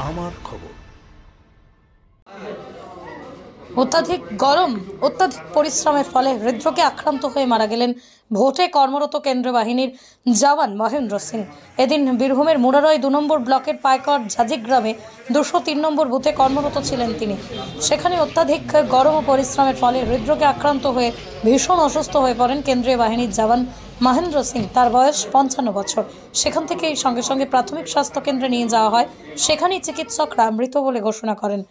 আমার খবর। অত্যাধিক গরম, অত্যাধিক পরিশ্রমের ফলে হৃদরোগে আক্রান্ত হয়ে মারা গেলেন ভোটে কর্মরত কেন্দ্রীয় বাহিনীর জওয়ান মহেন্দ্র সিং। এদিন বীরভূমের মুরারই 2 নম্বর ব্লকের পাইকর ঝাজি গ্রামে 203 নম্বর বুথে কর্মরত ছিলেন তিনি। সেখানে অত্যাধিক গরম ও পরিশ্রমের ফলে হৃদরোগে আক্রান্ত হয়ে ভীষণ অসুস্থ হয়ে পড়েন কেন্দ্রীয় বাহিনীর জওয়ান মহেন্দ্র সিং। তার বয়স 55 বছর। সেখান থেকেই সঙ্গে সঙ্গে প্রাথমিক স্বাস্থ্য কেন্দ্রে নিয়ে যাওয়া হয়। সেখানেই চিকিৎসকরা মৃত বলে ঘোষণা করেন।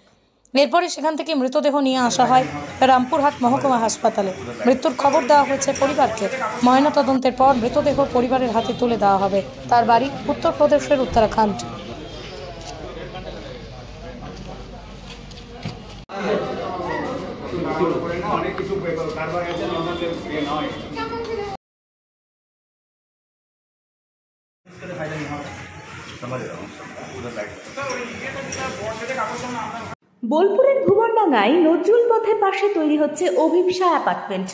এরপরে সেখান থেকে মৃতদেহ নিয়ে আসা হয় রামপুরহাট মহকুমা হাসপাতালে। মৃত্যুর খবর দেওয়া হয়েছে পরিবারকে। ময়নাতদন্তের পর মৃতদেহ পরিবারের হাতে তুলে দেওয়া হবে। তার বাড়ি উত্তরপ্রদেশের উত্তরাখণ্ড। বোলপুরের ভুবনডাঙ্গায় নজরুল পথের পাশে তৈরি হচ্ছে অভিপ্সা অ্যাপার্টমেন্ট।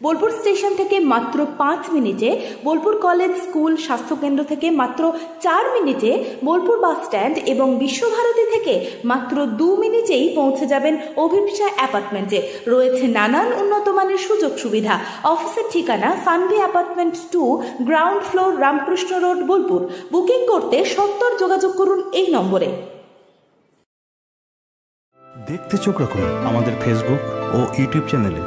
বোলপুর স্টেশন থেকে মাত্র 5 মিনিটে, বোলপুর কলেজ স্কুল স্বাস্থ্যকেন্দ্র থেকে মাত্র 4 মিনিটে, বোলপুর বাস স্ট্যান্ড এবং বিশ্বভারতী থেকে মাত্র 2 মিনিটেই পৌঁছে যাবেন অভিপ্সা অ্যাপার্টমেন্টে। রয়েছে নানান উন্নত মানের সুযোগ সুবিধা। অফিসের ঠিকানা Sanvi apartment 2, ground floor, Ramakrishna road, Bolpur. Booking করতে সত্বর যোগাযোগ করুন এই নম্বরে। দেখতে চোখ রাখুন আমাদের ফেসবুক ও ইউটিউব চ্যানেলে।